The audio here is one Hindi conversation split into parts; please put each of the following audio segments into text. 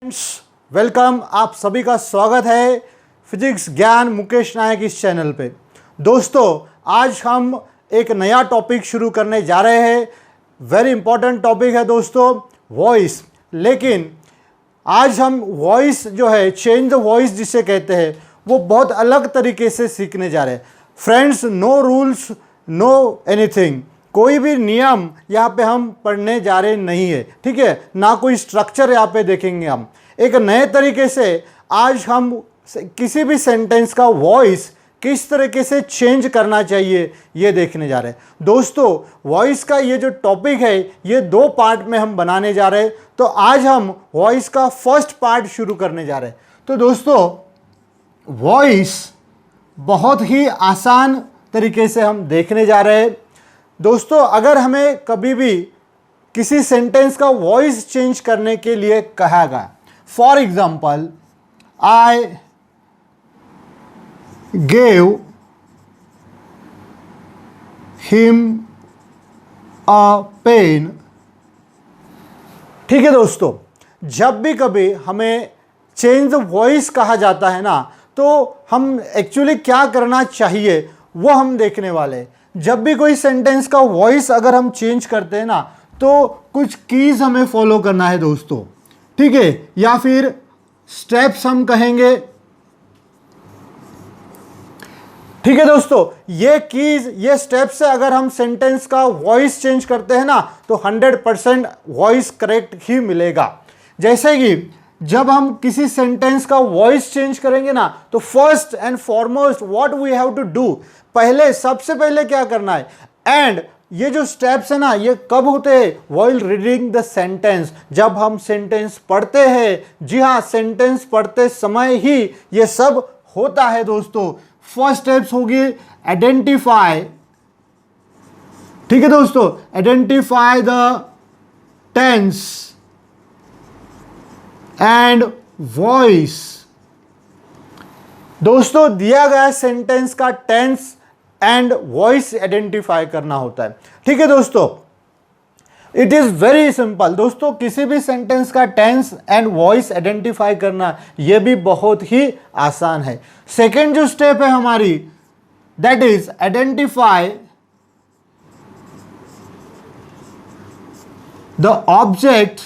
Friends, welcome. आप सभी का स्वागत है फिजिक्स ज्ञान मुकेश नायक इस चैनल पे। दोस्तों, आज हम एक नया टॉपिक शुरू करने जा रहे हैं। वेरी इंपॉर्टेंट टॉपिक है दोस्तों, वॉइस। लेकिन आज हम वॉइस जो है, चेंज द वॉइस जिसे कहते हैं, वो बहुत अलग तरीके से सीखने जा रहे हैं। Friends, no rules, no anything, कोई भी नियम यहाँ पे हम पढ़ने जा रहे नहीं है, ठीक है ना। कोई स्ट्रक्चर यहाँ पे देखेंगे हम। एक नए तरीके से आज हम किसी भी सेंटेंस का वॉइस किस तरीके से चेंज करना चाहिए ये देखने जा रहे हैं। दोस्तों, वॉइस का ये जो टॉपिक है ये दो पार्ट में हम बनाने जा रहे हैं। तो आज हम वॉइस का फर्स्ट पार्ट शुरू करने जा रहे हैं। तो दोस्तों, वॉइस बहुत ही आसान तरीके से हम देखने जा रहे हैं। दोस्तों, अगर हमें कभी भी किसी सेंटेंस का वॉइस चेंज करने के लिए कहा गया, for example, I gave him a pen, ठीक है दोस्तों। जब भी कभी हमें चेंज द वॉइस कहा जाता है ना, तो हम एक्चुअली क्या करना चाहिए वो हम देखने वाले हैं। जब भी कोई सेंटेंस का वॉइस अगर हम चेंज करते हैं ना, तो कुछ कीज हमें फॉलो करना है दोस्तों, ठीक है, या फिर स्टेप्स हम कहेंगे, ठीक है दोस्तों। ये कीज, ये स्टेप्स से अगर हम सेंटेंस का वॉइस चेंज करते हैं ना, तो 100% वॉइस करेक्ट ही मिलेगा। जैसे कि जब हम किसी सेंटेंस का वॉइस चेंज करेंगे ना, तो first and foremost what we have to do, सबसे पहले क्या करना है। एंड ये जो स्टेप्स है ना, ये कब होते हैं? व्हाइल रीडिंग द सेंटेंस, जब हम सेंटेंस पढ़ते हैं। जी हाँ, सेंटेंस पढ़ते समय ही ये सब होता है दोस्तों। फर्स्ट स्टेप्स होगी आइडेंटिफाई, ठीक है दोस्तों, identify the tense and voice. दोस्तों, दिया गया सेंटेंस का टेंस एंड वॉइस आइडेंटिफाई करना होता है, ठीक है दोस्तों। इट इज वेरी सिंपल दोस्तों, किसी भी सेंटेंस का टेंस एंड वॉइस आइडेंटिफाई करना यह भी बहुत ही आसान है। सेकेंड जो स्टेप है हमारी, that is identify the object,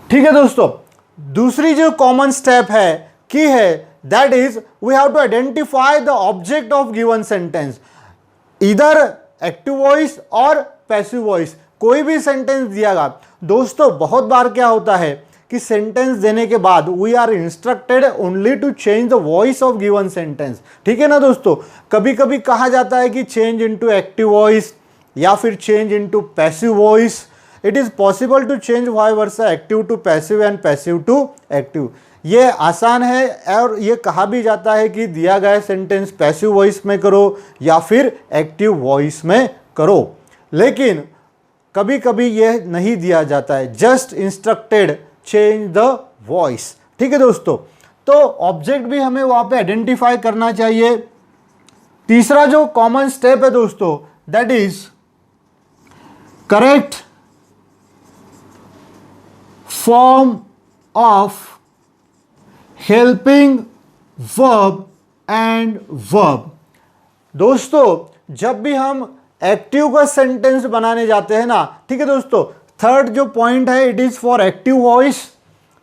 ठीक है दोस्तों। दूसरी जो कॉमन स्टेप है की है, that is we have to identify the object of given sentence, इधर एक्टिव वॉइस और पैसिव वॉइस। कोई भी सेंटेंस दिया गया दोस्तों, बहुत बार क्या होता है कि सेंटेंस देने के बाद we are instructed only to change the voice of given sentence, ठीक है ना दोस्तों। कभी कभी कहा जाता है कि चेंज इनटू एक्टिव वॉइस या फिर change into passive voice. It is possible to change vice versa active to passive and passive to active. ये आसान है और ये कहा भी जाता है कि दिया गया सेंटेंस पैसिव वॉइस में करो या फिर एक्टिव वॉइस में करो। लेकिन कभी कभी ये नहीं दिया जाता है, just instructed change the voice, ठीक है दोस्तों। तो ऑब्जेक्ट भी हमें वहां पे आइडेंटिफाई करना चाहिए। तीसरा जो कॉमन स्टेप है दोस्तों, that is correct form of helping verb and verb. दोस्तों, जब भी हम एक्टिव का सेंटेंस बनाने जाते हैं ना, ठीक है दोस्तों, थर्ड जो पॉइंट है, it is for active voice,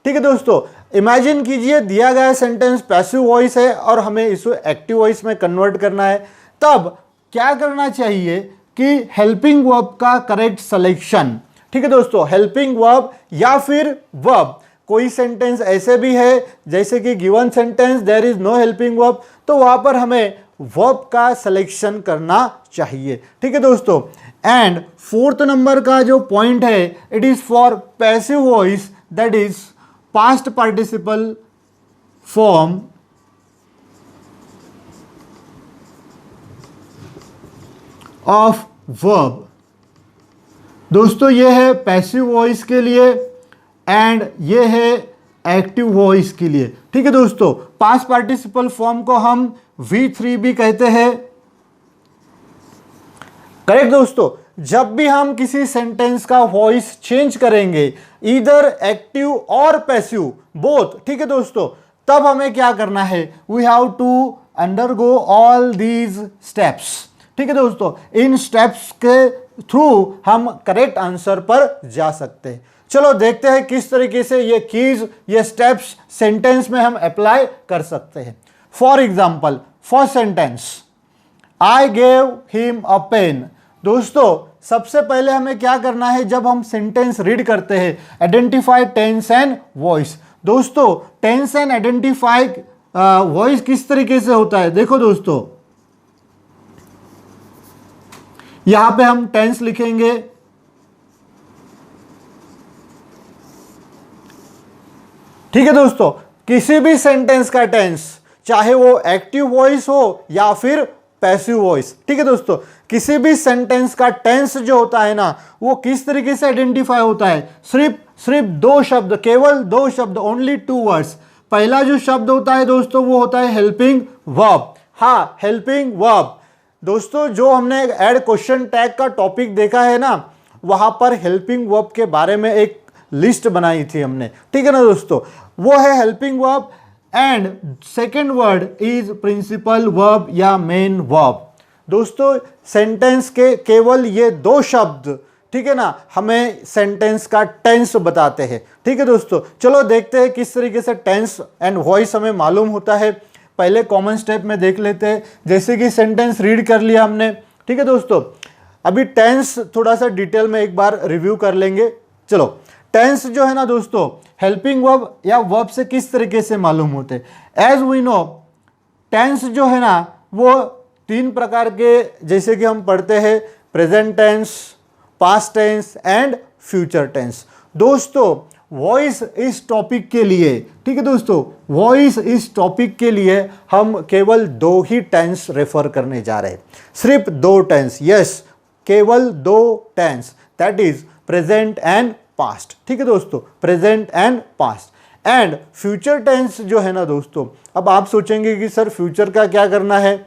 ठीक है दोस्तों। इमेजिन कीजिए दिया गया सेंटेंस पैसिव वॉइस है और हमें इसे एक्टिव वॉइस में कन्वर्ट करना है। तब क्या करना चाहिए कि हेल्पिंग वर्ब का करेक्ट सिलेक्शन, ठीक है दोस्तों, हेल्पिंग वर्ब या फिर वर्ब। कोई सेंटेंस ऐसे भी है जैसे कि given sentence there is no helping verb, तो वहां पर हमें वर्ब का सिलेक्शन करना चाहिए, ठीक है दोस्तों। एंड फोर्थ नंबर का जो पॉइंट है, it is for passive voice, that is past participle form of verb. दोस्तों, ये है पैसिव वॉइस के लिए एंड ये है एक्टिव वॉइस के लिए, ठीक है दोस्तों। पास्ट पार्टिसिपल फॉर्म को हम V3 भी कहते हैं, करेक्ट दोस्तों। जब भी हम किसी सेंटेंस का वॉइस चेंज करेंगे, ईदर एक्टिव और पैसिव बोथ, ठीक है दोस्तों, तब हमें क्या करना है, we have to undergo all these steps, ठीक है दोस्तों। इन स्टेप्स के थ्रू हम करेक्ट आंसर पर जा सकते हैं। चलो देखते हैं किस तरीके से ये कीज, ये स्टेप्स सेंटेंस में हम अप्लाई कर सकते हैं। For example, first sentence, I gave him a pen. दोस्तों सबसे पहले हमें क्या करना है, जब हम सेंटेंस रीड करते हैं, आइडेंटिफाई टेंस एंड वॉइस। दोस्तों टेंस एंड आइडेंटिफाई वॉइस किस तरीके से होता है, देखो दोस्तों, यहां पे हम टेंस लिखेंगे, ठीक है दोस्तों। किसी भी सेंटेंस का टेंस, चाहे वो एक्टिव वॉइस हो या फिर पैसिव वॉइस, ठीक है दोस्तों, किसी भी सेंटेंस का टेंस जो होता है ना, वो किस तरीके से आइडेंटिफाई होता है, सिर्फ दो शब्द, केवल दो शब्द, ओनली टू वर्ड्स। पहला जो शब्द होता है दोस्तों वो होता है हेल्पिंग वर्ब। हाँ, हेल्पिंग वर्ब। दोस्तों जो हमने ऐड क्वेश्चन टैग का टॉपिक देखा है ना, वहां पर हेल्पिंग वर्ब के बारे में एक लिस्ट बनाई थी हमने, ठीक है ना दोस्तों, वो है helping verb. And second word is principal verb या मेन वर्ब। दोस्तों सेंटेंस के केवल ये दो शब्द, ठीक है ना, हमें सेंटेंस का टेंस बताते हैं, ठीक है दोस्तों। चलो देखते हैं किस तरीके से टेंस एंड वॉइस हमें मालूम होता है। पहले कॉमन स्टेप में देख लेते हैं, जैसे कि सेंटेंस रीड कर लिया हमने, ठीक है दोस्तों। अभी टेंस थोड़ा सा डिटेल में एक बार रिव्यू कर लेंगे। चलो, टेंस जो है ना दोस्तों, हेल्पिंग वर्ब या वर्ब से किस तरीके से मालूम होते हैं। एज वी नो, टेंस जो है ना वो तीन प्रकार के, जैसे कि हम पढ़ते हैं present tense, past tense and future tense. दोस्तों वॉइस इस टॉपिक के लिए, ठीक है दोस्तों, वॉइस इस टॉपिक के लिए हम केवल दो ही टेंस रेफर करने जा रहे हैं, सिर्फ दो टेंस, यस, केवल दो tense, that is present and past, ठीक है दोस्तों, present and past. And future tense जो है ना दोस्तों, अब आप सोचेंगे कि सर फ्यूचर का क्या करना है,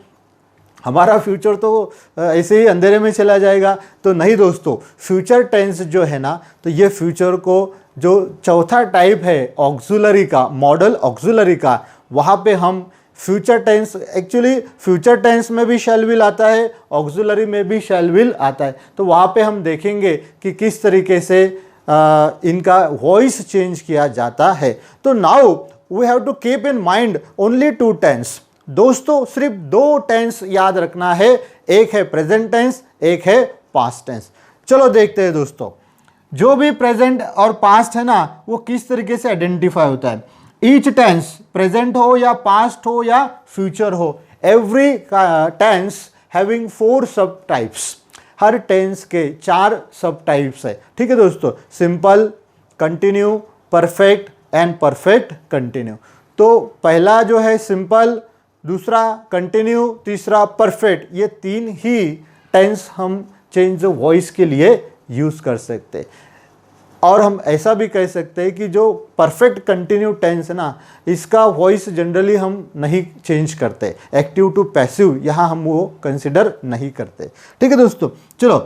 हमारा फ्यूचर तो ऐसे ही अंधेरे में चला जाएगा। तो नहीं दोस्तों, फ्यूचर टेंस जो है ना, तो ये फ्यूचर को जो चौथा टाइप है ऑक्सिलरी का, मॉडल ऑक्सिलरी का, वहाँ पे हम future tense, actually future tense में भी शैल विल आता है, ऑक्सिलरी में भी शैल विल आता है। तो वहाँ पे हम देखेंगे कि किस तरीके से इनका वॉइस चेंज किया जाता है। तो now we have to keep in mind only two tense. दोस्तों सिर्फ दो टेंस याद रखना है, एक है प्रेजेंट टेंस, एक है पास्ट टेंस। चलो देखते हैं दोस्तों, जो भी प्रेजेंट और पास्ट है ना, वो किस तरीके से आइडेंटिफाई होता है। ईच टेंस, प्रेजेंट हो या पास्ट हो या फ्यूचर हो, एवरी टेंस हैविंग 4 सब टाइप्स। हर टेंस के 4 सब टाइप्स है, ठीक है दोस्तों, simple, continue, perfect and perfect continue. तो पहला जो है सिंपल, दूसरा कंटिन्यू, तीसरा परफेक्ट, ये 3 ही टेंस हम चेंज द वॉइस के लिए यूज़ कर सकते हैं। और हम ऐसा भी कह सकते हैं कि जो परफेक्ट कंटिन्यू टेंस है ना, इसका वॉइस जनरली हम नहीं चेंज करते, एक्टिव टू पैसिव यहाँ हम वो कंसिडर नहीं करते, ठीक है दोस्तों। चलो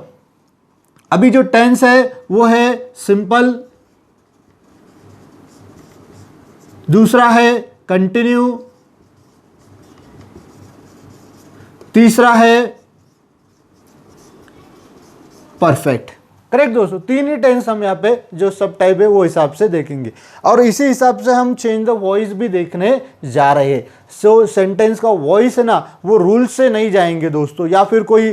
अभी जो टेंस है वो है सिंपल, दूसरा है कंटिन्यू, तीसरा है परफेक्ट। करेक्ट दोस्तों, 3 ही टेंस हम यहाँ पे जो सब टाइप है वो हिसाब से देखेंगे, और इसी हिसाब से हम चेंज द वॉइस भी देखने जा रहे हैं। सो सेंटेंस का वॉइस है ना, वो रूल से नहीं जाएंगे दोस्तों, या फिर कोई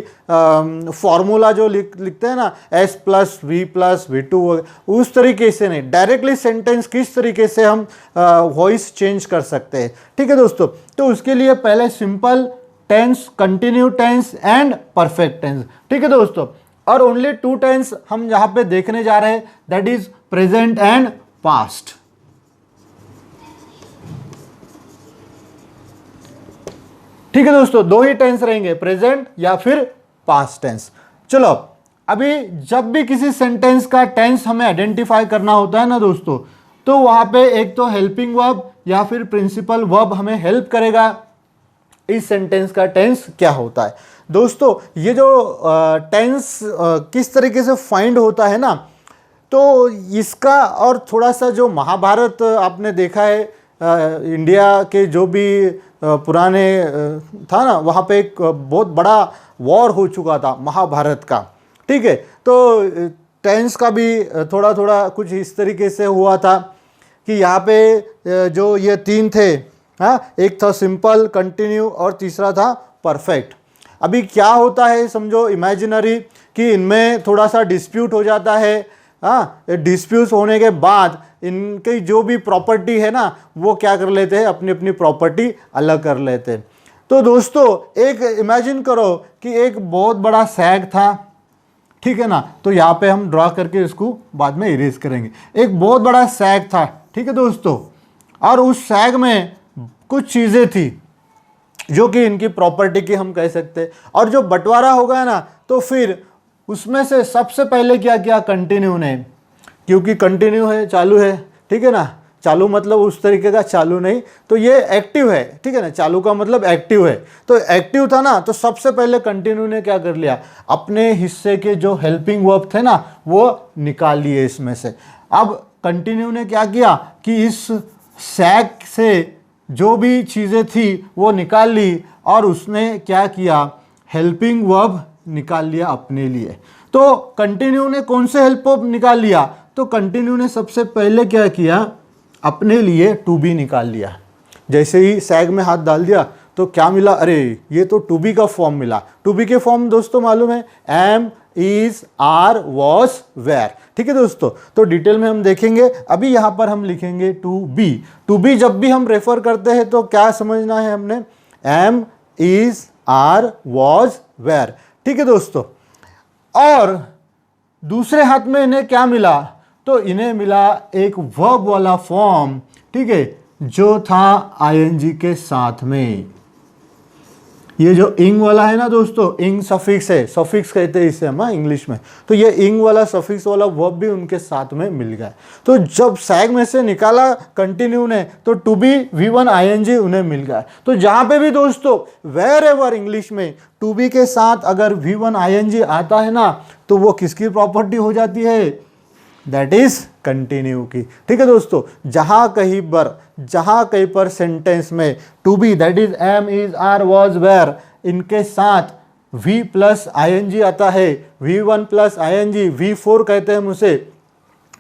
फॉर्मूला जो लिखते हैं ना, S+V+V2, उस तरीके से नहीं, डायरेक्टली सेंटेंस किस तरीके से हम वॉइस चेंज कर सकते हैं, ठीक है दोस्तों। तो उसके लिए पहले simple tense, continue tense and perfect tense, ठीक है दोस्तों। और ओनली 2 टेंस हम यहां पे देखने जा रहे हैं, that is present and past. ठीक है दोस्तों, 2 ही टेंस रहेंगे, प्रेजेंट या फिर पास्ट टेंस। चलो अभी जब भी किसी सेंटेंस का टेंस हमें आइडेंटिफाई करना होता है ना दोस्तों, तो वहां पे एक तो हेल्पिंग वर्ब या फिर प्रिंसिपल वर्ब हमें हेल्प करेगा इस सेंटेंस का टेंस क्या होता है। दोस्तों ये जो टेंस किस तरीके से फाइंड होता है ना, तो इसका और थोड़ा सा जो महाभारत आपने देखा है, इंडिया के जो भी पुराने था ना, वहाँ पे एक बहुत बड़ा वॉर हो चुका था महाभारत का, ठीक है। तो टेंस का भी थोड़ा थोड़ा कुछ इस तरीके से हुआ था कि यहाँ पे जो ये तीन थे, हाँ, एक था सिंपल, कंटिन्यू और तीसरा था परफेक्ट। अभी क्या होता है समझो इमेजिनरी कि इनमें थोड़ा सा डिस्प्यूट हो जाता है, हाँ, डिस्प्यूट होने के बाद इनकी जो भी प्रॉपर्टी है ना वो क्या कर लेते हैं, अपनी अपनी प्रॉपर्टी अलग कर लेते हैं। तो दोस्तों एक इमेजिन करो कि एक बहुत बड़ा सैग था, ठीक है ना, तो यहाँ पे हम ड्रा करके इसको बाद में इरेज करेंगे। एक बहुत बड़ा सैग था, ठीक है दोस्तों, और उस सैग में कुछ चीज़ें थी जो कि इनकी प्रॉपर्टी की हम कह सकते हैं, और जो बंटवारा हो गया ना तो फिर उसमें से सबसे पहले क्या किया, कंटिन्यू ने, क्योंकि कंटिन्यू है, चालू है, ठीक है ना, चालू मतलब उस तरीके का चालू नहीं, तो ये एक्टिव है, ठीक है ना, चालू का मतलब एक्टिव है, तो एक्टिव था ना, तो सबसे पहले कंटिन्यू ने क्या कर लिया, अपने हिस्से के जो हेल्पिंग वर्ब थे ना वो निकाल लिए इसमें से। अब कंटिन्यू ने क्या किया कि इस सैक से जो भी चीज़ें थी वो निकाल ली, और उसने क्या किया, हेल्पिंग वर्ब निकाल लिया अपने लिए। तो कंटिन्यू ने कौन से हेल्प वर्ब निकाल लिया, तो कंटिन्यू ने सबसे पहले क्या किया, अपने लिए टू बी निकाल लिया। जैसे ही सैग में हाथ डाल दिया तो क्या मिला, अरे ये तो टू बी का फॉर्म मिला। टू बी के फॉर्म दोस्तों मालूम है, am, is, are, was, were, ठीक है दोस्तों। तो डिटेल में हम देखेंगे, अभी यहाँ पर हम लिखेंगे टू बी। टू बी जब भी हम रेफर करते हैं तो क्या समझना है हमने, am, is, are, was, were, ठीक है दोस्तों। और दूसरे हाथ में इन्हें क्या मिला, तो इन्हें मिला एक वर्ब वाला फॉर्म, ठीक है, जो था आईएनजी के साथ में। ये जो इंग वाला है ना दोस्तों, इंग सफिक्स है, सफिक्स कहते हैं इसे हम इंग्लिश में, तो ये इंग वाला सफिक्स वाला वर्ब भी उनके साथ में मिल गया। तो जब सैग में से निकाला कंटिन्यू ने तो टू बी, V1 आईएनजी उन्हें मिल गया। तो जहां पे भी दोस्तों वेयर एवर इंग्लिश में टू बी के साथ अगर V1 आईएनजी आता है ना तो वो किसकी प्रॉपर्टी हो जाती है, दैट इज कंटिन्यू की, ठीक है दोस्तों। जहां कहीं पर सेंटेंस में to be that is am, is, are, was, were इनके साथ V प्लस आईएनजी आता है, V1 प्लस आईएनजी, V4 कहते हैं हम उसे,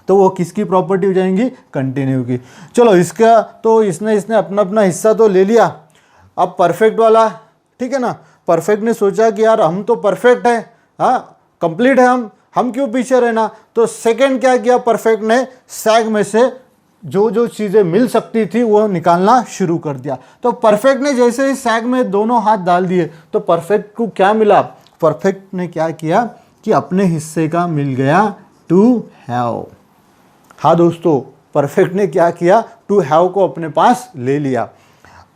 तो वो किसकी प्रॉपर्टी हो जाएंगी, कंटिन्यू की। चलो इसका तो इसने अपना अपना हिस्सा तो ले लिया। अब परफेक्ट वाला, ठीक है ना, परफेक्ट ने सोचा कि यार हम तो परफेक्ट है, हाँ कंप्लीट है, हम क्यों पीछे रहना। तो सेकंड क्या किया, परफेक्ट ने सैग में से जो जो चीज़ें मिल सकती थी वो निकालना शुरू कर दिया। तो परफेक्ट ने जैसे ही सैग में दोनों हाथ डाल दिए तो परफेक्ट को क्या मिला, परफेक्ट ने क्या किया कि अपने हिस्से का मिल गया टू हैव। हाँ दोस्तों, परफेक्ट ने क्या किया, टू हैव को अपने पास ले लिया,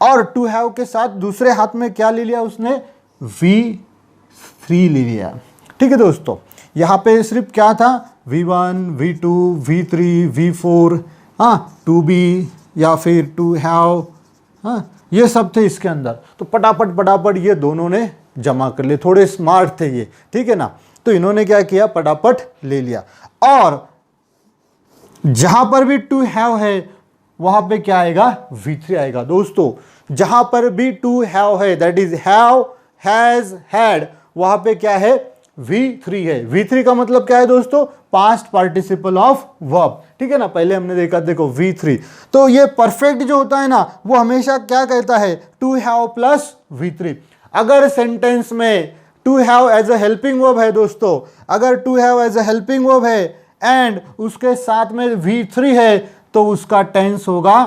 और टू हैव के साथ दूसरे हाथ में क्या ले लिया उसने, V3 ले लिया, ठीक है दोस्तों। यहाँ पे सिर्फ क्या था, V1, V2, V3, V4, हाँ, टू बी या फिर टू हैव, हाँ, ये सब थे इसके अंदर। तो पटापट ये दोनों ने जमा कर लिए, थोड़े स्मार्ट थे ये, ठीक है ना। तो इन्होंने क्या किया, पटापट ले लिया, और जहां पर भी टू हैव है वहां पे क्या आएगा, V3 आएगा दोस्तों। जहां पर भी टू हैव है that is have, has, had, वहां पे क्या है, V3 है। V3 का मतलब क्या है दोस्तों, पास्ट पार्टिसिपल ऑफ वर्ब, ठीक है ना। पहले हमने देखा, देखो V3। तो ये परफेक्ट जो होता है ना वो हमेशा क्या कहता है, टू हैव प्लस V3। अगर सेंटेंस में to have as a helping verb है दोस्तों, अगर to have as a helping verb है एंड उसके साथ में V3 है तो उसका टेंस होगा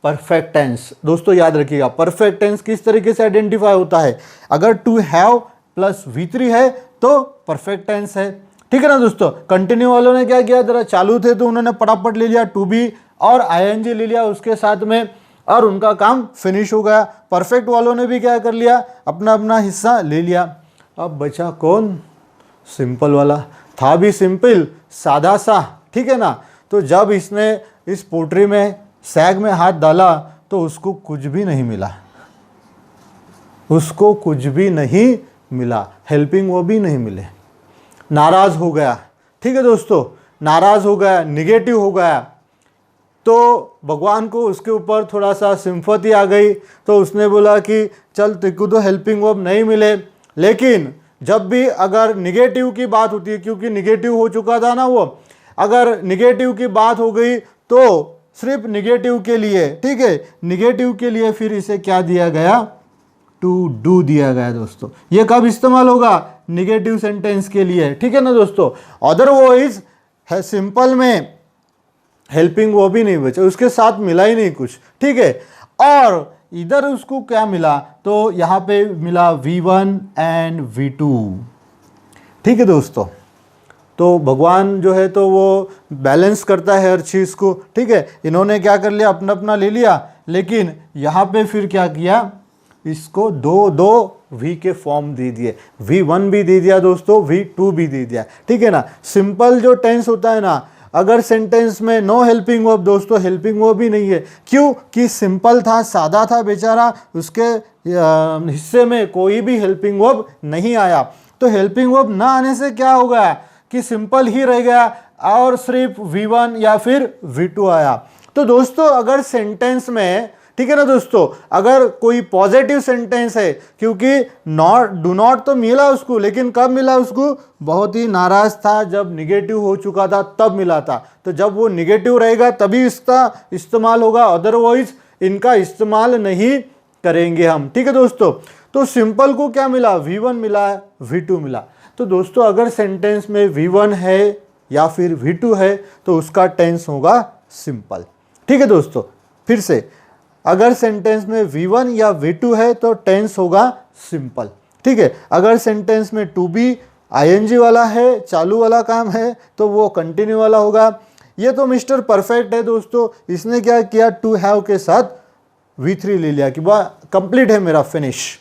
परफेक्ट टेंस। दोस्तों याद रखिएगा, परफेक्ट टेंस किस तरीके से आइडेंटिफाई होता है, अगर टू हैव प्लस V3 है तो परफेक्ट टेंस है, ठीक है ना दोस्तों। कंटिन्यू वालों ने क्या किया, जरा चालू थे तो उन्होंने पटापट ले लिया टू बी और आईएनजी ले लिया उसके साथ में, और उनका काम फिनिश हो गया। परफेक्ट वालों ने भी क्या कर लिया, अपना अपना हिस्सा ले लिया। अब बचा कौन, सिंपल वाला। था भी सिंपल, सादा सा, ठीक है ना। तो जब इसने इस पोट्री में सैग में हाथ डाला तो उसको कुछ भी नहीं मिला, उसको कुछ भी नहीं मिला, हेल्पिंग वर्ब भी नहीं मिले। नाराज़ हो गया, ठीक है दोस्तों, नाराज़ हो गया, निगेटिव हो गया, तो भगवान को उसके ऊपर थोड़ा सा सिंपैथी आ गई, तो उसने बोला कि चल तेको तो हेल्पिंग वर्ब नहीं मिले, लेकिन जब भी अगर निगेटिव की बात होती है, क्योंकि निगेटिव हो चुका था ना वो, अगर निगेटिव की बात हो गई तो सिर्फ निगेटिव के लिए, ठीक है, निगेटिव के लिए फिर इसे क्या दिया गया, टू डू दिया गया दोस्तों। ये कब इस्तेमाल होगा, निगेटिव सेंटेंस के लिए, ठीक है ना दोस्तों। अदरवाइज है सिंपल में हेल्पिंग वो भी नहीं बचा, उसके साथ मिला ही नहीं कुछ, ठीक है। और इधर उसको क्या मिला, तो यहाँ पे मिला V1 एंड V2, ठीक है दोस्तों। तो भगवान जो है तो वो बैलेंस करता है हर चीज़ को, ठीक है। इन्होंने क्या कर लिया, अपना अपना ले लिया, लेकिन यहाँ पे फिर क्या किया, इसको दो दो V के फॉर्म दे दिए, V1 भी दे दिया दोस्तों, V2 भी दे दिया, ठीक है ना। सिंपल जो टेंस होता है ना, अगर सेंटेंस में नो हेल्पिंग वर्ब दोस्तों, हेल्पिंग वर्ब भी नहीं है, क्यों कि सिंपल था, सादा था बेचारा, उसके हिस्से में कोई भी हेल्पिंग वर्ब नहीं आया। तो हेल्पिंग वर्ब ना आने से क्या हो गया कि सिंपल ही रह गया और सिर्फ V1 या फिर V2 आया। तो दोस्तों अगर सेंटेंस में, ठीक है ना दोस्तों, अगर कोई पॉजिटिव सेंटेंस है, क्योंकि नॉट, डू नॉट तो मिला उसको, लेकिन कब मिला उसको, बहुत ही नाराज था, जब निगेटिव हो चुका था तब मिला था। तो जब वो निगेटिव रहेगा तभी इसका इस्तेमाल होगा, अदरवाइज इनका इस्तेमाल नहीं करेंगे हम, ठीक है दोस्तों। तो सिंपल को क्या मिला, V1 मिला, V2 मिला। तो दोस्तों अगर सेंटेंस में V1 है या फिर V2 है तो उसका टेंस होगा सिंपल, ठीक है दोस्तों। फिर से, अगर सेंटेंस में V1 या V2 है तो टेंस होगा सिंपल, ठीक है। अगर सेंटेंस में टू बी ING वाला है, चालू वाला काम है, तो वो कंटिन्यू वाला होगा। ये तो मिस्टर परफेक्ट है दोस्तों, इसने क्या किया, टू हैव के साथ V3 ले लिया कि वाह कंप्लीट है मेरा, फिनिश,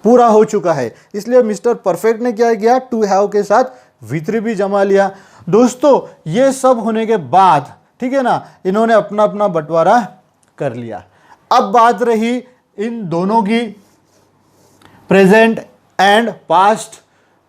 पूरा हो चुका है। इसलिए मिस्टर परफेक्ट ने क्या किया, टू हैव के साथ V3 भी जमा लिया। दोस्तों ये सब होने के बाद, ठीक है ना, इन्होंने अपना अपना बंटवारा कर लिया। अब बात रही इन दोनों की, प्रेजेंट एंड पास्ट।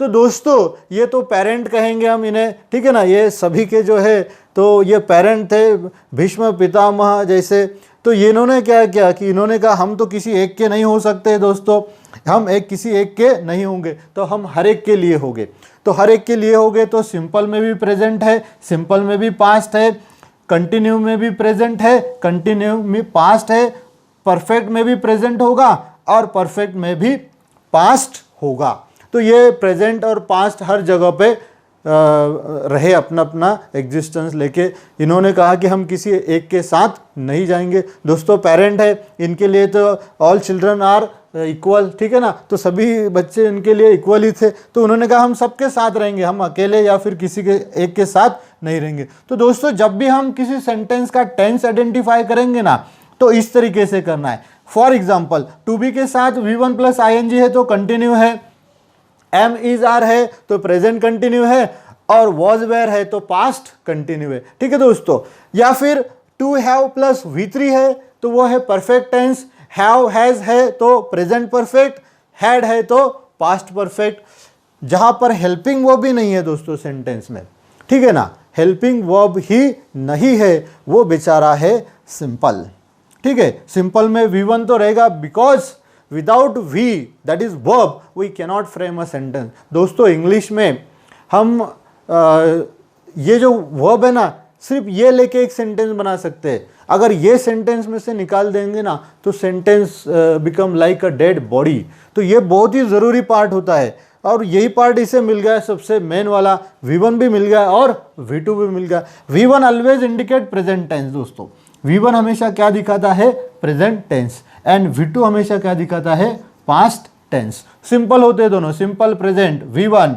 तो दोस्तों ये तो पेरेंट कहेंगे हम इन्हें, ठीक है ना, ये सभी के जो है तो ये पेरेंट थे, भीष्म पितामह जैसे। तो ये इन्होंने क्या किया कि इन्होंने कहा हम तो किसी एक के नहीं हो सकते दोस्तों, हम किसी एक के नहीं होंगे, तो हम हर एक के लिए होंगे। तो हर एक के लिए होंगे तो सिंपल में भी प्रेजेंट है, सिंपल में भी पास्ट है, कंटिन्यू में भी प्रेजेंट है, कंटिन्यू में पास्ट है, परफेक्ट में भी प्रेजेंट होगा और परफेक्ट में भी पास्ट होगा। तो ये प्रेजेंट और पास्ट हर जगह पे रहे, अपना अपना एग्जिस्टेंस लेके। इन्होंने कहा कि हम किसी एक के साथ नहीं जाएंगे। दोस्तों पेरेंट है, इनके लिए तो ऑल चिल्ड्रन आर इक्वल, ठीक है ना, तो सभी बच्चे इनके लिए इक्वल ही थे। तो उन्होंने कहा हम सबके साथ रहेंगे, हम अकेले या फिर किसी के एक के साथ नहीं रहेंगे। तो दोस्तों जब भी हम किसी सेंटेंस का टेंस आइडेंटिफाई करेंगे ना, तो इस तरीके से करना है। फॉर एग्जाम्पल, टू बी के साथ V1 प्लस ING है तो कंटिन्यू है, एम इज आर है तो प्रेजेंट कंटिन्यू है, और वॉज वेयर है तो पास्ट कंटिन्यू है, ठीक है दोस्तों। या फिर टू हैव प्लस V3 है तो वो है परफेक्ट टेंस, हैव हैज है तो प्रेजेंट परफेक्ट, हैड है तो पास्ट परफेक्ट। जहां पर हेल्पिंग वर्ब भी नहीं है दोस्तों सेंटेंस में, ठीक है ना, हेल्पिंग वर्ब ही नहीं है, वो बेचारा है सिंपल, ठीक है। सिंपल में V1 तो रहेगा, because without V that is verb we cannot frame a sentence. दोस्तों इंग्लिश में हम ये जो वर्ब है ना, सिर्फ ये लेके एक सेंटेंस बना सकते हैं। अगर ये सेंटेंस में से निकाल देंगे ना तो sentence become like a dead body. तो ये बहुत ही ज़रूरी पार्ट होता है, और यही पार्ट इसे मिल गया है सबसे मेन वाला। V1 भी मिल गया और V2 भी मिल गया। V1 always indicate present tense दोस्तों, V1 हमेशा क्या दिखाता है, प्रेजेंट टेंस, एंड V2 हमेशा क्या दिखाता है, पास्ट टेंस। सिंपल होते हैं दोनों, simple present V1,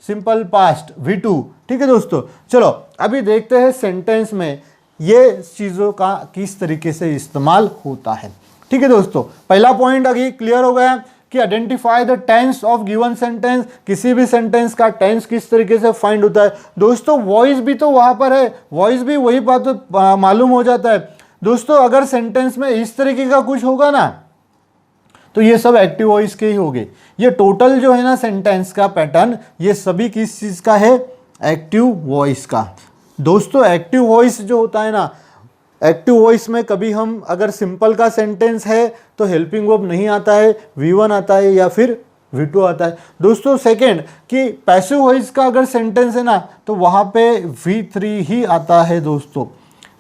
simple past V2, ठीक है दोस्तों। चलो अभी देखते हैं सेंटेंस में ये चीज़ों का किस तरीके से इस्तेमाल होता है, ठीक है दोस्तों। पहला पॉइंट अभी क्लियर हो गया कि identify the tense of given sentence. किसी भी सेंटेंस का टेंस किस तरीके से फाइंड होता है दोस्तों। वॉइस भी तो वहां पर है, वॉइस भी वही बात तो मालूम हो जाता है दोस्तों। अगर सेंटेंस में इस तरीके का कुछ होगा ना तो ये सब एक्टिव वॉइस के ही हो गए। ये टोटल जो है ना सेंटेंस का पैटर्न, ये सभी किस चीज़ का है? एक्टिव वॉइस का। दोस्तों एक्टिव वॉइस जो होता है ना, एक्टिव वॉइस में कभी हम अगर सिंपल का सेंटेंस है तो हेल्पिंग वर्ब नहीं आता है, V1 आता है या फिर V2 आता है। दोस्तों सेकेंड कि पैसिव वॉइस का अगर सेंटेंस है ना तो वहाँ पे V3 ही आता है। दोस्तों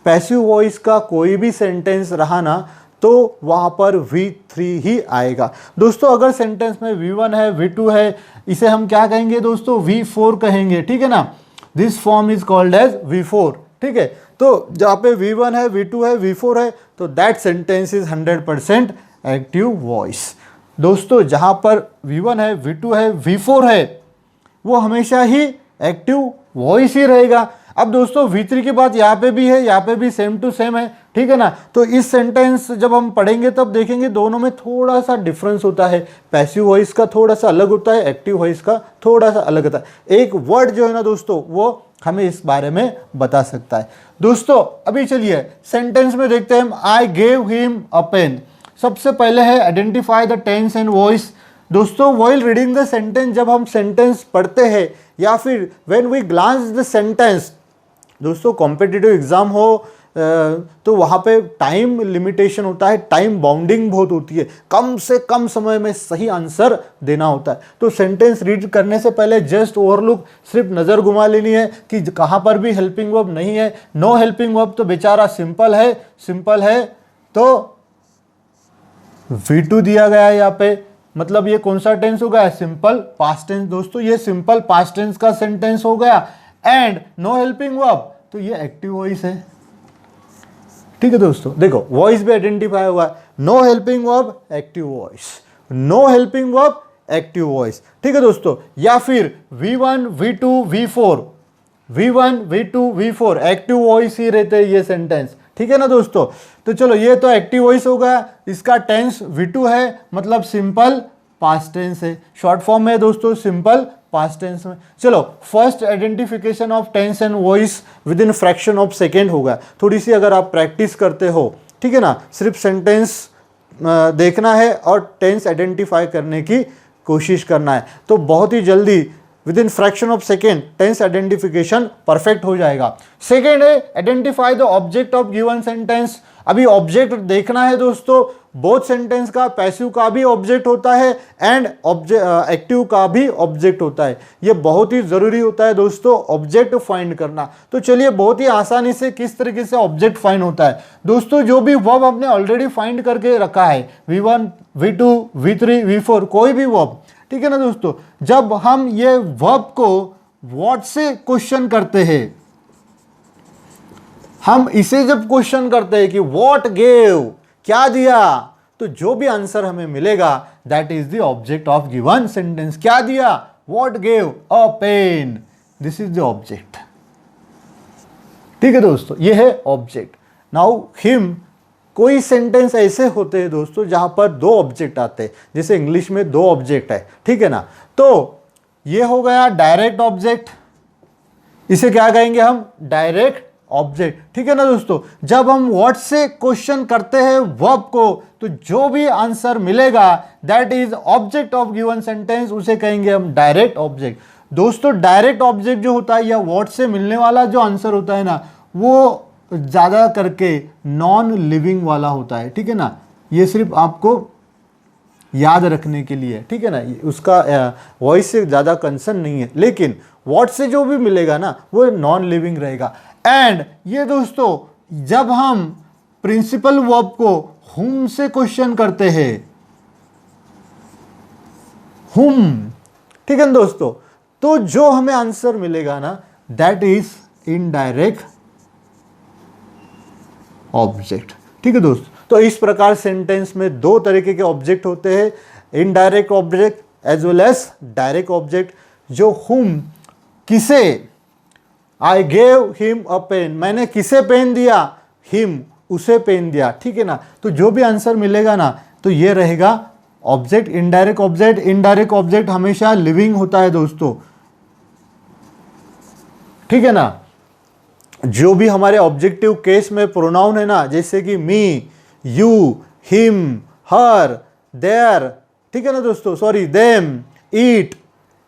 पैसिव वॉइस का कोई भी सेंटेंस रहा ना तो वहाँ पर V3 ही आएगा। दोस्तों अगर सेंटेंस में V1 है, V2 है, इसे हम क्या कहेंगे दोस्तों? V4 कहेंगे, ठीक है ना। This form is called as V4, ठीक है। तो जहाँ पे V1 है, V2 है, V4 है, तो that sentence is 100% active voice. दोस्तों जहाँ पर V1 है, V2 है, V4 है, वो हमेशा ही एक्टिव वॉइस ही रहेगा। अब दोस्तों V3 की बात यहाँ पे भी है, यहाँ पे भी सेम टू सेम है, ठीक है ना। तो इस सेंटेंस जब हम पढ़ेंगे तब देखेंगे दोनों में थोड़ा सा डिफरेंस होता है। पैसिव वॉइस का थोड़ा सा अलग होता है, एक्टिव वॉइस का थोड़ा सा अलग होता है। एक वर्ड जो है ना दोस्तों वो हमें इस बारे में बता सकता है। दोस्तों अभी चलिए सेंटेंस में देखते हैं हम। I gave him a pen. सबसे पहले है identify the tense and voice. दोस्तों व्हाइल रीडिंग द सेंटेंस, जब हम सेंटेंस पढ़ते हैं या फिर when we glance the sentence, दोस्तों कॉम्पिटिटिव एग्जाम हो तो वहाँ पे टाइम लिमिटेशन होता है, टाइम बाउंडिंग बहुत होती है, कम से कम समय में सही आंसर देना होता है। तो सेंटेंस रीड करने से पहले जस्ट ओवरलुक, सिर्फ नज़र घुमा लेनी है कि कहाँ पर भी हेल्पिंग वर्ब नहीं है। नो हेल्पिंग वर्ब तो बेचारा सिंपल है, सिंपल है तो V2 दिया गया है यहाँ पे, मतलब ये कौन सा टेंस हो गया? Simple past tense. दोस्तों ये सिंपल पास्ट टेंस का सेंटेंस हो गया। एंड नो हेल्पिंग वर्ब तो ये एक्टिव वॉइस है, ठीक है दोस्तों। देखो वॉइस भी आइडेंटिफाई हुआ है, no helping verb active voice, no helping verb active voice, ठीक है दोस्तों। या फिर V1 V2 V4, V1 V2 V4 active voice ही रहते हैं ये सेंटेंस, ठीक है ना दोस्तों। तो चलो ये तो एक्टिव वॉइस हो गया, इसका टेंस V2 है, मतलब सिंपल पास्ट टेंस है। शॉर्ट फॉर्म में दोस्तों सिंपल पास्ट टेंस में। चलो first identification of tense and voice within fraction of second होगा। थोड़ी सी अगर आप प्रैक्टिस करते हो, ठीक है ना, सिर्फ सेंटेंस देखना है और टेंस आइडेंटिफाई करने की कोशिश करना है, तो बहुत ही जल्दी within fraction of second tense identification perfect हो जाएगा। सेकेंड है identify the object of given sentence. अभी ऑब्जेक्ट देखना है दोस्तों, बोथ सेंटेंस का पैसिव का भी ऑब्जेक्ट होता है एंड एक्टिव का भी ऑब्जेक्ट होता है। ये बहुत ही ज़रूरी होता है दोस्तों ऑब्जेक्ट फाइंड करना। तो चलिए बहुत ही आसानी से किस तरीके से ऑब्जेक्ट फाइंड होता है दोस्तों। जो भी वर्ब आपने ऑलरेडी फाइंड करके रखा है, V1 V2 V3 V4 कोई भी वर्ब, ठीक है ना दोस्तों। जब हम ये वर्ब को व्हाट से क्वेश्चन करते हैं, हम इसे जब क्वेश्चन करते हैं कि व्हाट गेव, क्या दिया, तो जो भी आंसर हमें मिलेगा that is the object of given sentence. क्या दिया? What gave a pen, this is the object, ठीक है दोस्तों, ये है ऑब्जेक्ट। नाउ हिम, कोई सेंटेंस ऐसे होते हैं दोस्तों जहां पर दो ऑब्जेक्ट आते हैं, जैसे इंग्लिश में दो ऑब्जेक्ट है, ठीक है ना। तो ये हो गया डायरेक्ट ऑब्जेक्ट, इसे क्या कहेंगे हम? डायरेक्ट ऑब्जेक्ट, ठीक है ना दोस्तों। जब हम व्हाट से क्वेश्चन करते हैं वर्ब को, तो जो भी आंसर मिलेगा that is object of given sentence, उसे कहेंगे हम डायरेक्ट ऑब्जेक्ट। दोस्तों डायरेक्ट ऑब्जेक्ट जो होता है या व्हाट से मिलने वाला जो आंसर होता है ना, वो ज़्यादा करके नॉन लिविंग वाला होता है, ठीक है ना। ये सिर्फ आपको याद रखने के लिए, ठीक है ना, उसका वॉइस से ज़्यादा कंसर्न नहीं है, लेकिन व्हाट से जो भी मिलेगा ना वो नॉन लिविंग रहेगा। एंड ये दोस्तों जब हम प्रिंसिपल वर्ब को हुम से क्वेश्चन करते हैं, हुम, ठीक है ना दोस्तों, तो जो हमें आंसर मिलेगा ना दैट इज इनडायरेक्ट ऑब्जेक्ट, ठीक है दोस्तों। तो इस प्रकार सेंटेंस में दो तरीके के ऑब्जेक्ट होते हैं, indirect object as well as direct object. जो हुम, किसे, I gave him a pen, मैंने किसे पेन दिया? हिम, उसे पेन दिया, ठीक है ना। तो जो भी आंसर मिलेगा ना तो ये रहेगा object, indirect object. Indirect object हमेशा लिविंग होता है दोस्तों, ठीक है ना। जो भी हमारे ऑब्जेक्टिव केस में प्रोनाउन है ना, जैसे कि मी, यू, हिम, हर, देयर, ठीक है ना दोस्तों, सॉरी देम, ईट,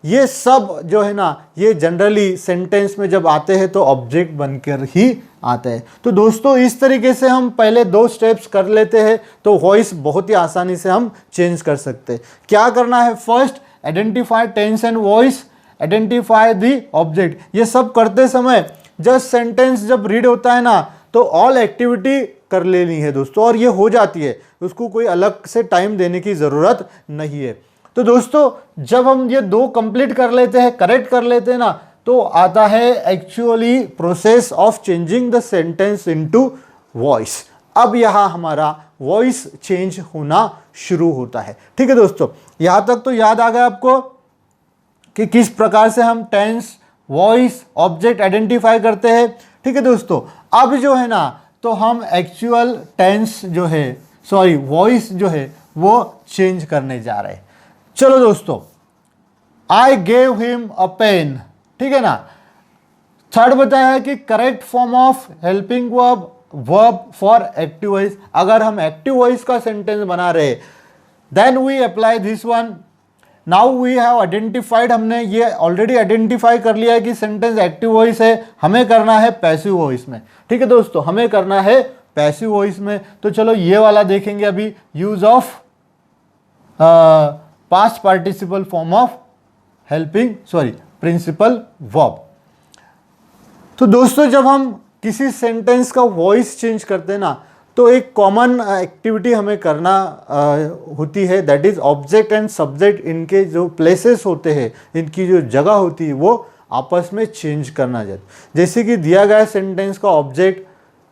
ये सब जो है ना ये जनरली सेंटेंस में जब आते हैं तो ऑब्जेक्ट बनकर ही आते हैं। तो दोस्तों इस तरीके से हम पहले 2 स्टेप्स कर लेते हैं तो वॉइस बहुत ही आसानी से हम चेंज कर सकते हैं। क्या करना है, first identify tense and voice, identify the object. ये सब करते समय जस्ट सेंटेंस जब रीड होता है ना तो ऑल एक्टिविटी कर लेनी है दोस्तों, और ये हो जाती है, उसको कोई अलग से टाइम देने की ज़रूरत नहीं है। तो दोस्तों जब हम ये 2 कंप्लीट कर लेते हैं, करेक्ट कर लेते हैं ना, तो आता है actually process of changing the sentence into voice. अब यहाँ हमारा वॉइस चेंज होना शुरू होता है। ठीक है दोस्तों, यहाँ तक तो याद आ गया आपको कि किस प्रकार से हम टेंस, वॉइस, ऑब्जेक्ट आइडेंटिफाई करते हैं। ठीक है दोस्तों, अब जो है ना तो हम एक्चुअल टेंस जो है, सॉरी वॉइस जो है वो चेंज करने जा रहे हैं। चलो दोस्तों, I gave him a pen, ठीक है ना। थर्ड बताया है कि correct form of helping verb for active voice. अगर हम एक्टिव वॉइस का सेंटेंस बना रहे then we apply this one. Now we have identified, हमने ये ऑलरेडी आइडेंटिफाई कर लिया है कि सेंटेंस एक्टिव वॉइस है, हमें करना है पैसिव वॉइस में। ठीक है दोस्तों, हमें करना है पैसिव वॉइस में। तो चलो ये वाला देखेंगे अभी, use of past participle form of helping, sorry principal verb. तो दोस्तों जब हम किसी सेंटेंस का वॉइस चेंज करते हैं ना तो एक कॉमन एक्टिविटी हमें करना होती है, that is object and subject, इनके जो प्लेसेस होते हैं, इनकी जो जगह होती है वो आपस में चेंज करना चाहिए। जैसे कि दिया गया सेंटेंस का ऑब्जेक्ट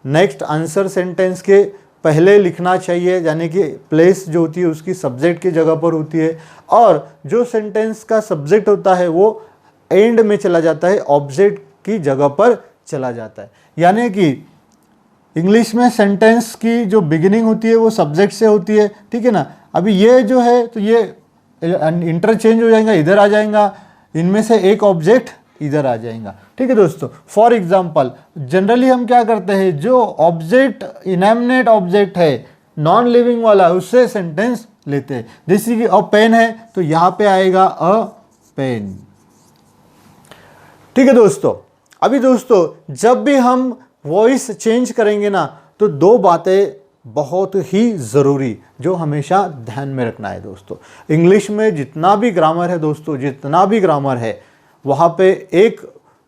नेक्स्ट आंसर सेंटेंस के पहले लिखना चाहिए, यानी कि प्लेस जो होती है उसकी सब्जेक्ट की जगह पर होती है, और जो सेंटेंस का सब्जेक्ट होता है वो एंड में चला जाता है, ऑब्जेक्ट की जगह पर चला जाता है। यानी कि इंग्लिश में सेंटेंस की जो बिगिनिंग होती है वो सब्जेक्ट से होती है, ठीक है ना। अभी ये जो है तो ये इंटरचेंज हो जाएगा, इधर आ जाएगा, इनमें से एक ऑब्जेक्ट इधर आ जाएगा। ठीक है दोस्तों, फॉर एग्जांपल जनरली हम क्या करते हैं, जो ऑब्जेक्ट इनएमनेट ऑब्जेक्ट है, नॉन लिविंग वाला, उससे सेंटेंस लेते हैं। जैसे कि अ पेन है तो यहाँ पे आएगा अ पेन। ठीक है दोस्तों, अभी दोस्तों जब भी हम वॉइस चेंज करेंगे ना तो 2 बातें बहुत ही ज़रूरी जो हमेशा ध्यान में रखना है दोस्तों। इंग्लिश में जितना भी ग्रामर है दोस्तों, जितना भी ग्रामर है, वहाँ पे एक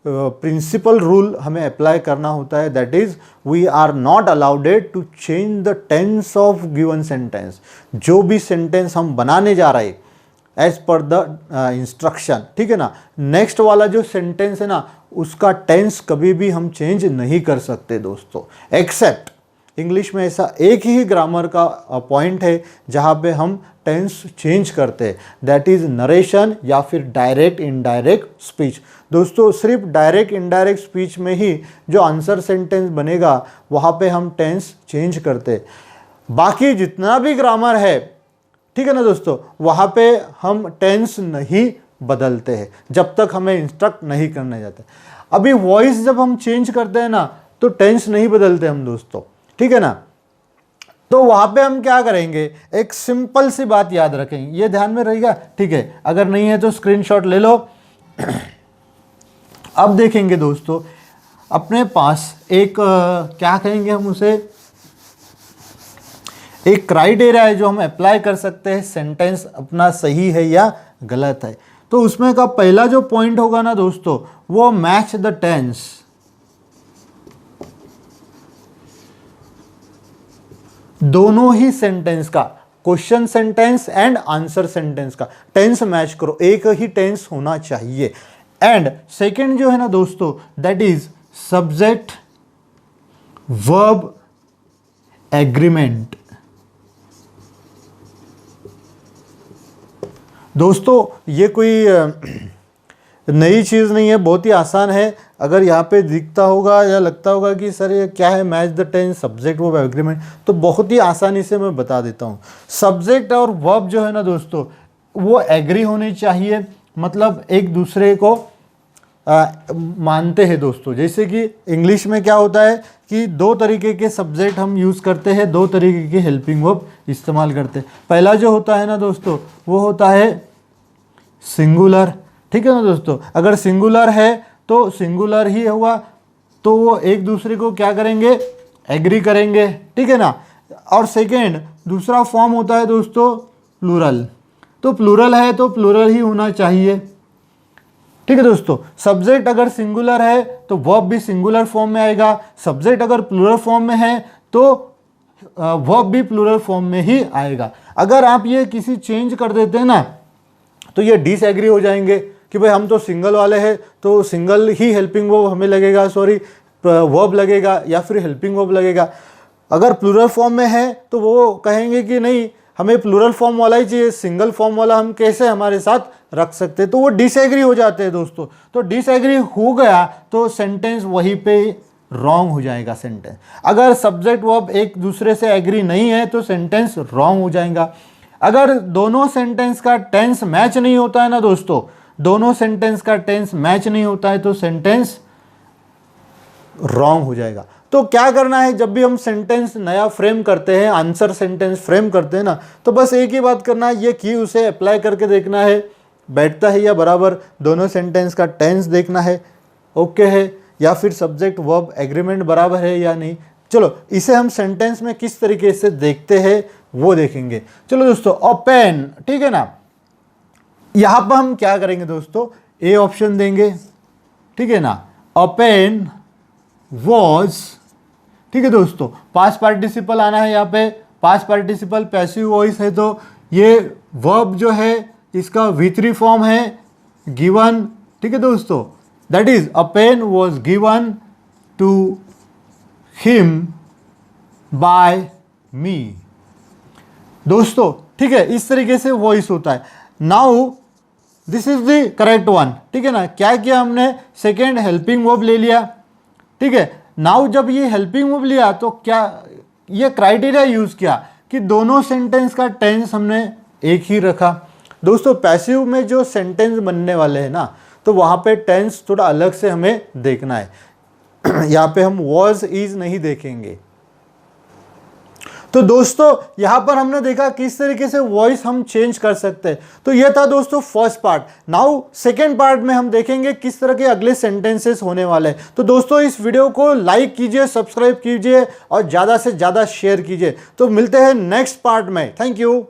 प्रिंसिपल रूल हमें अप्लाई करना होता है, that is we are not allowed to change the tense of given sentence. जो भी सेंटेंस हम बनाने जा रहे हैं एज पर द इंस्ट्रक्शन, ठीक है ना, नेक्स्ट वाला जो सेंटेंस है ना उसका टेंस कभी भी हम चेंज नहीं कर सकते दोस्तों, एक्सेप्ट इंग्लिश में ऐसा एक ही ग्रामर का पॉइंट है जहाँ पे हम टेंस चेंज करते हैं, दैट इज नरेशन या फिर डायरेक्ट इनडायरेक्ट स्पीच। दोस्तों सिर्फ डायरेक्ट इनडायरेक्ट स्पीच में ही जो आंसर सेंटेंस बनेगा वहाँ पे हम टेंस चेंज करते हैं। बाकी जितना भी ग्रामर है, ठीक है ना दोस्तों, वहाँ पे हम टेंस नहीं बदलते हैं जब तक हमें इंस्ट्रक्ट नहीं करने जाते। अभी वॉइस जब हम चेंज करते हैं ना तो टेंस नहीं बदलते हम दोस्तों, ठीक है ना। तो वहाँ पे हम क्या करेंगे, एक सिंपल सी बात याद रखेंगे, ये ध्यान में रहेगा, ठीक है। अगर नहीं है तो स्क्रीनशॉट ले लो। अब देखेंगे दोस्तों, अपने पास एक क्या कहेंगे हम उसे, एक क्राइटेरिया है जो हम अप्लाई कर सकते हैं सेंटेंस अपना सही है या गलत है। तो उसमें का पहला जो पॉइंट होगा ना दोस्तों, वो मैच द टेंस। दोनों ही सेंटेंस का, question sentence and answer sentence का टेंस मैच करो, एक ही टेंस होना चाहिए। एंड सेकंड जो है ना दोस्तों, that is subject verb agreement. दोस्तों ये कोई नई चीज़ नहीं है, बहुत ही आसान है। अगर यहाँ पे दिखता होगा या लगता होगा कि सर ये क्या है, match the tense subject verb agreement, तो बहुत ही आसानी से मैं बता देता हूँ। सब्जेक्ट और वर्ब जो है ना दोस्तों वो एग्री होने चाहिए, मतलब एक दूसरे को मानते हैं दोस्तों। जैसे कि इंग्लिश में क्या होता है कि दो तरीके के सब्जेक्ट हम यूज़ करते हैं, दो तरीके के हेल्पिंग वर्ब इस्तेमाल करते हैं। पहला जो होता है ना दोस्तों, वो होता है सिंगुलर, ठीक है ना दोस्तों। अगर सिंगुलर है तो सिंगुलर ही हुआ, तो वो एक दूसरे को क्या करेंगे, एग्री करेंगे, ठीक है ना। और सेकेंड दूसरा फॉर्म होता है दोस्तों प्लूरल, तो प्लूरल है तो प्लूरल ही होना चाहिए, ठीक है दोस्तों। सब्जेक्ट अगर सिंगुलर है तो वर्ब भी सिंगुलर फॉर्म में आएगा, सब्जेक्ट अगर प्लूरल फॉर्म में है तो वर्ब भी प्लूरल फॉर्म में ही आएगा। अगर आप ये किसी चेंज कर देते हैं ना तो ये डिसएग्री हो जाएंगे कि भाई हम तो सिंगल वाले हैं तो सिंगल ही हेल्पिंग वर्ब हमें लगेगा, वर्ब लगेगा या फिर हेल्पिंग वर्ब लगेगा। अगर प्लूरल फॉर्म में है तो वो कहेंगे कि नहीं हमें प्लूरल फॉर्म वाला ही चाहिए, सिंगल फॉर्म वाला हम कैसे हमारे साथ रख सकते हैं, तो वो डिसएग्री हो जाते हैं दोस्तों। तो डिसएग्री हो गया तो सेंटेंस वहीं पे रॉन्ग हो जाएगा सेंटेंस। अगर सब्जेक्ट वर्ब एक दूसरे से एग्री नहीं है तो सेंटेंस रॉन्ग हो जाएगा। अगर दोनों सेंटेंस का टेंस मैच नहीं होता है ना दोस्तों, दोनों सेंटेंस का टेंस मैच नहीं होता है तो सेंटेंस रॉन्ग हो जाएगा। तो क्या करना है, जब भी हम सेंटेंस नया फ्रेम करते हैं, आंसर सेंटेंस फ्रेम करते हैं ना, तो बस एक ही बात करना है, ये की उसे अप्लाई करके देखना है बैठता है या बराबर, दोनों सेंटेंस का टेंस देखना है ओके है या फिर सब्जेक्ट वर्ब एग्रीमेंट बराबर है या नहीं। चलो इसे हम सेंटेंस में किस तरीके से देखते हैं वो देखेंगे। चलो दोस्तों ओपन, ठीक है ना। यहाँ पर हम क्या करेंगे दोस्तों, ए ऑप्शन देंगे, ठीक है ना। ओपन वॉज, ठीक है दोस्तों। पास्ट पार्टिसिपल आना है यहाँ पे, पास्ट पार्टिसिपल पैसिव वॉइस है तो ये वर्ब जो है इसका V3 फॉर्म है गिवन, ठीक है दोस्तों। That is a pen was given to him by me दोस्तों, ठीक है। इस तरीके से वॉइस होता है। Now this is the correct one, ठीक है ना। क्या किया हमने, सेकेंड हेल्पिंग वर्ब ले लिया, ठीक है। नाउ जब ये हेल्पिंग वर्ब लिया तो क्या ये क्राइटेरिया यूज किया कि दोनों सेंटेंस का टेंस हमने एक ही रखा। दोस्तों पैसिव में जो सेंटेंस बनने वाले हैं ना, तो वहाँ पे टेंस थोड़ा अलग से हमें देखना है। यहाँ पे हम वॉज इज नहीं देखेंगे। तो दोस्तों यहाँ पर हमने देखा किस तरीके से वॉइस हम चेंज कर सकते हैं। तो ये था दोस्तों first part. Now second part में हम देखेंगे किस तरह के अगले सेंटेंसेस होने वाले हैं। तो दोस्तों इस वीडियो को लाइक कीजिए, सब्सक्राइब कीजिए और ज़्यादा से ज़्यादा शेयर कीजिए। तो मिलते हैं नेक्स्ट पार्ट में। Thank you.